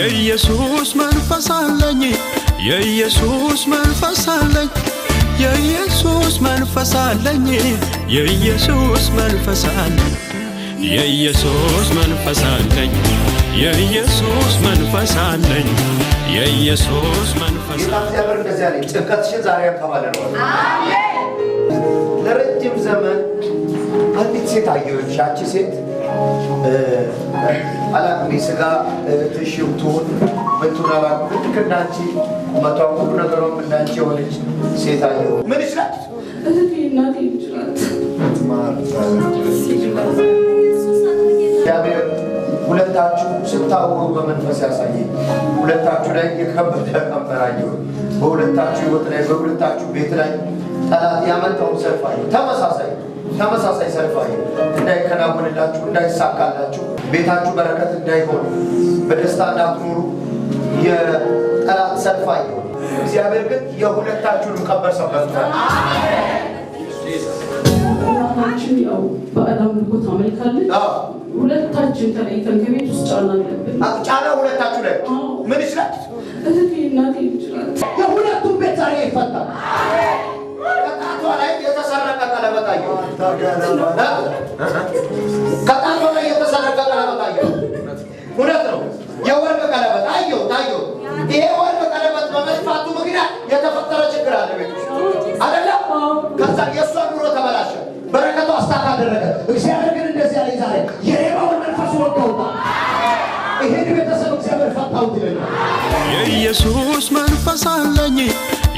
የኢየሱስ መንፈስ አለኝ የኢየሱስ መንፈስ አለኝ የኢየሱስ መንፈስ አለኝ የኢየሱስ መንፈስ አለኝ የኢየሱስ መንፈስ አለኝ የኢየሱስ መንፈስ አለኝ የኢየሱስ መንፈስ እግዚአብሔር እንደዚህ አለኝ ጭንቀትሽን ዛሬ ያከባለለው አሜን ለረጅም ዘመን አንዲት ሴት አየሁሽ ያቺ ሴት አላቅም ስጋ ትሽብቱን በቱና ባኩ ከናንቺ ቁመቷ ሁሉ ነገሯም እንዳንቺ የሆነች ሴት አየሁ ምን ይችላል እህቴ እናቴ ይችላል እግዚአብሔር ሁለታችሁ ስታወሩ በመንፈስ ያሳየኝ ሁለታችሁ ላይ የከበደ ቀንበር አየሁ በሁለታችሁ ህይወት ላይ በሁለታችሁ ቤት ላይ ጠላት ያመጣው ሰልፍ አየሁ ተመሳሳይ ሰልፍ አየሁ እንዳይከናወንላችሁ እንዳይሳካላችሁ ቤታችሁ በረከት እንዳይሆን በደስታ እንዳትኖሩ የጠላት ሰልፍ አየሁ እግዚአብሔር ግን የሁለታችሁንም ቀንበር ሰብሮታል እናታችን ያው በአዳም ልኮት አመልካለች ሁለታችን ተለይተን ከቤት ውስጥ ጫና አለብን ጫና ሁለታችሁ ላይ ምን ይችላል እህቴ እናቴ ይችላል የሁለቱም ቤት ዛሬ ይፈታል ከጣቷ ላይ የተሰረቀ ቀለበት አየሁ ከጣቷ ላይ የተሰረቀ ቀለበት አየሁ እውነት ነው የወርቅ ቀለበት አየሁ ይሄ ወርቅ ቀለበት በመጥፋቱ ምክንያት የተፈጠረ ችግር አለ ቤት ውስጥ አይደለም ከዛ የእሷ ኑሮ ተበላሸ በረከቱ አስታካ አደረገ እግዚአብሔር ግን እንደዚህ ያለ ዛሬ የሌባውን መንፈስ ወጣውታል ይሄን ቤተሰብ እግዚአብሔር ፈታውት ይላል የኢየሱስ መንፈስ አለኝ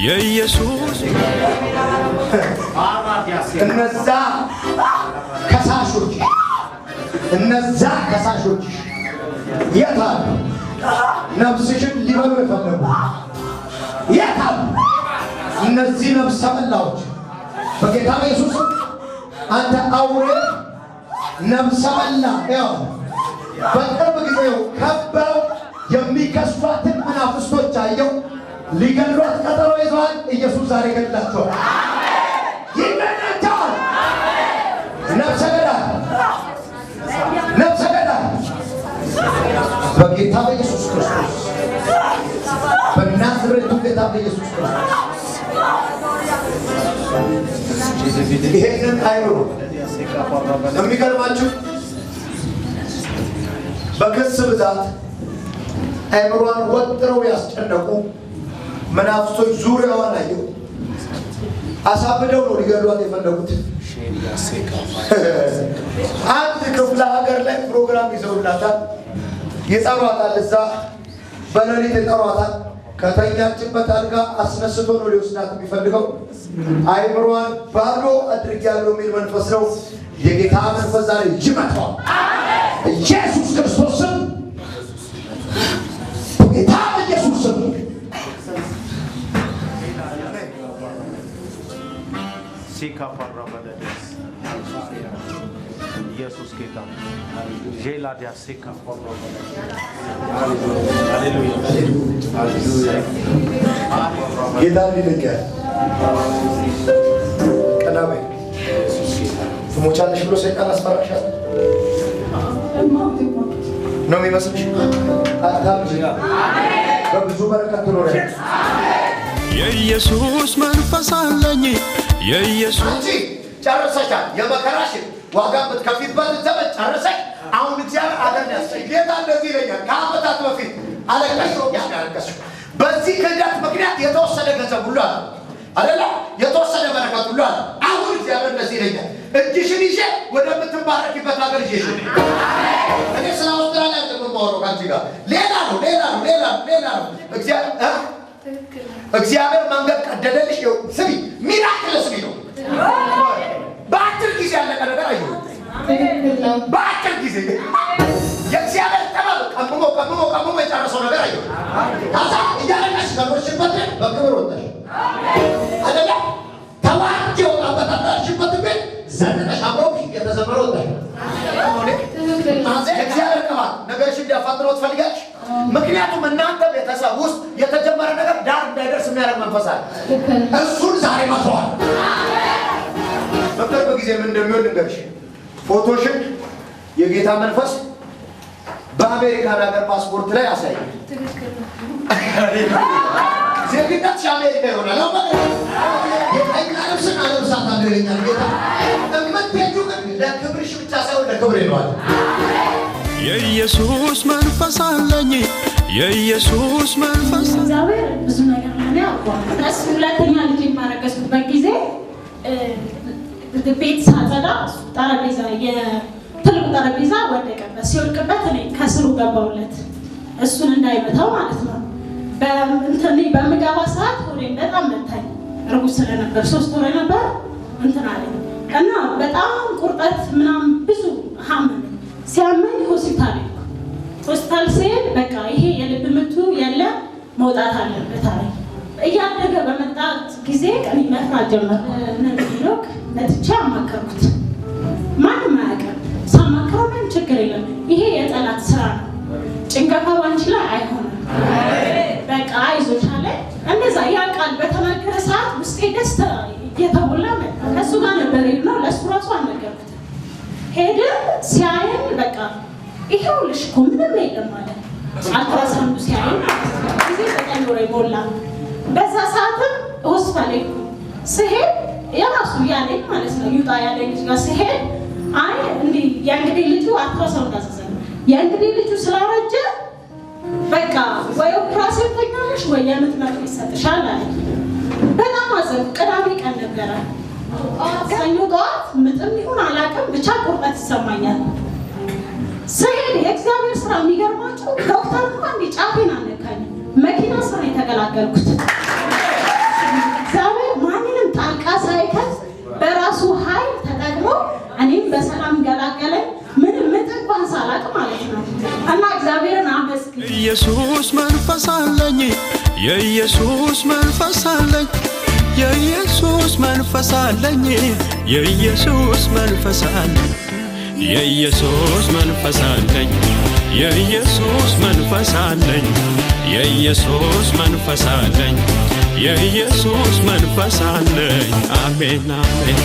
የኢየሱስ እነዛ ከሳሾች የታሉ ነፍስሽን ሊበሉ የፈለጉ የታሉ እነዚህ ነፍስ በላዎች በጌታ በኢየሱስ አንተ አውሬ ነፍስ በላ ያው በቅርብ ጊዜው ከበው የሚከሷትን መናፍስቶች አየው ሊገሏት ቀጠሮ ይዘዋል ኢየሱስ ዛሬ ገድላቸዋል ይመናቸዋል ነፍሰ ገዳይ በጌታ በኢየሱስ ክርስቶስ በናዝሬቱ ጌታ በኢየሱስ ክርስቶስ ይሄንን አይሩ የሚገርማችሁ በክስ ብዛት አይምሯን ወጥረው ያስጨነቁ መናፍስቶች ዙሪያዋን አየሁ አሳብደው ነው ሊገሏት የፈለጉት አንድ ክፍለ ሀገር ላይ ፕሮግራም ይዘውላታል ይጠሯታል እዛ በሌሊት ይጠሯታል ከተኛችበት አልጋ አስነስቶ ነው ሊወስዳት የሚፈልገው አይምሯን ባዶ አድርጊያለሁ የሚል መንፈስ ነው የጌታ መንፈስ ዛሬ ይመታዋል ኢየሱስ ክርስቶስም ጌታ ኢየሱስም ሲካ ፓራባዳስ ኢየሱስ ጌታ ጄላዲያ ሲካ ፓራባዳስ ሃሌሉያ ጌታ ሊልከ ቀናበ ትሞቻለሽ ብሎ ሰይጣን አስፈራሻል ነው የሚመስልሽ በብዙ በረከት ትኖሪያለሽ የኢየሱስ መንፈስ አለኝ የኢየሱስ ጨርሰሻል የመከራሽን ዋጋ ብትከፊበት ዘመን ጨርሰሽ አሁን እግዚአብሔር አገር ያስጠይ ጌታ እንደዚህ ይለኛል ከዓመታት በፊት አለቀሽ በዚህ ክህደት ምክንያት የተወሰደ ገንዘብ ሁሉ አለ አይደለ የተወሰደ በረከት ሁሉ አለ አሁን እግዚአብሔር እንደዚህ ይለኛል እጅሽን ይዤ ወደምትባረኪበት ሀገር ይዤሽ እኔ ስለ አውስትራሊያ እንደምማወራው ከአንቺ ጋር ሌላ ነው እግዚአብሔር መንገድ ቀደደልሽ ስሚ ሚራክለስ ነው በአጭር ጊዜ ያለቀ ነገር አየሁ በአጭር ጊዜ የእግዚአብሔር ጥበብ ቀምሞ የጨረሰው ነገር አየሁ ከዛ እያለቀሽ ከኖርሽበት በክብር ወጣሽ አይደለ ተዋርጅ የወጣበት አዳርሽበት ቤት ዘንጠሽ አብረው የተዘመረ ወጣሽ እግዚአብሔር ቅባት ነገርሽ እንዲያፋጥነው ትፈልጋለሽ ምክንያቱም እናንተ ቤተሰብ ውስጥ የተጀመረ ነገር ዳር እንዳይደርስ የሚያደርግ መንፈስ አለ እሱን ዛሬ መተዋል በቅርብ ጊዜ ምን እንደሚሆን ልንገርሽ ፎቶሽን የጌታ መንፈስ በአሜሪካን ሀገር ፓስፖርት ላይ አሳይ ዜግነት አሜሪካ ይሆናል። የቀኝ ልብስን አለብሳታለሁ ይለኛል ጌታ። እምትሄጂው ግን ለክብርሽ ብቻ ሳይሆን ለክብሬ ነው አለ። የኢየሱስ መንፈስ አለኝ የኢየሱስ መንፈስ እግዚአብሔር ብዙ ነገር ለኔ አውቋል። እሱ ሁለተኛ ልጅ የማረገዝኩበት ጊዜ ቤት ሳጸዳ ጠረጴዛ የትልቁ ጠረጴዛ ወደቀበት። ሲወድቅበት እኔ ከስሩ ገባሁለት እሱን እንዳይመታው ማለት ነው። በምገባ ሰዓት ሆዴን በጣም መታኝ። እርጉዝ ስለነበር 3 ወር ነበር እንትን አለኝ እና በጣም ቁርጠት ምናምን ብዙ ሀመን ሲያመኝ ሆስፒታል ስሄድ በቃ ይሄ የልብ ምቱ የለ መውጣት አለበት አለ። እያደገ በመጣት ጊዜ ቀን መፍራት ጀመረ። ነብዩክ መጥቻ አማከርኩት። ማንም አያውቅም። ሳማክረው ምንም ችግር የለም ይሄ የጠላት ስራ ነው፣ ጭንቀፋ ባንቺ ላይ አይሆንም፣ በቃ አይዞሽ አለ። እንደዛ ያ ቃል በተናገረ ሰዓት ውስጤ ደስታ እየተሞላ መጣ። ከእሱ ጋር ነበር ነው ለእሱ ራሱ አልነገርኩትም። ሄደ ሲያየን በቃ ይሄው ልሽ እኮ ምንም የለም ማለት አልትራሳውንዱ ሲያየን ጊዜ 9 ወር ሞላ። በዛ ሰዓትም ሆስፒታል ስሄድ የራሱ ያለኝ ማለት ነው ይውጣ ያለኝ ልጅ ጋር ስሄድ አይ እንዲህ የእንግዲህ ልጁ አልትራሳውንድ አዘዘኝ። የእንግዲህ ልጁ ስላረጀ በቃ ወይ ኦፕራሲዮን ተኛለሽ ወይ የምጥ መርፌ ይሰጥሻል አለ። በጣም አዘንኩ። ቅዳሜ ቀን ነበረ። ሰኞ ጠዋት ምጥም ይሁን አላውቅም ብቻ ቁርጠት ይሰማኛል። ስሄድ የእግዚአብሔር ስራ የሚገርማችሁ ዶክተር እንኳን ጫፌን አነካኝ። መኪና ስራ የተገላገልኩት እግዚአብሔር ማንንም ጣልቃ ሳይከት በራሱ ኃይል ተጠቅሞ እኔም በሰላም ገላገለኝ። ምንም ምጥባን ሳላቅ ማለት ነው። እና እግዚአብሔርን አመስግን። ኢየሱስ መንፈስ አለኝ የኢየሱስ መንፈስ አለኝ የኢየሱስ መንፈስ አለኝ የኢየሱስ መንፈስ አለኝ የኢየሱስ መንፈስ አለኝ የኢየሱስ መንፈስ አለኝ የኢየሱስ መንፈስ አለኝ የኢየሱስ መንፈስ አለኝ። አሜን አሜን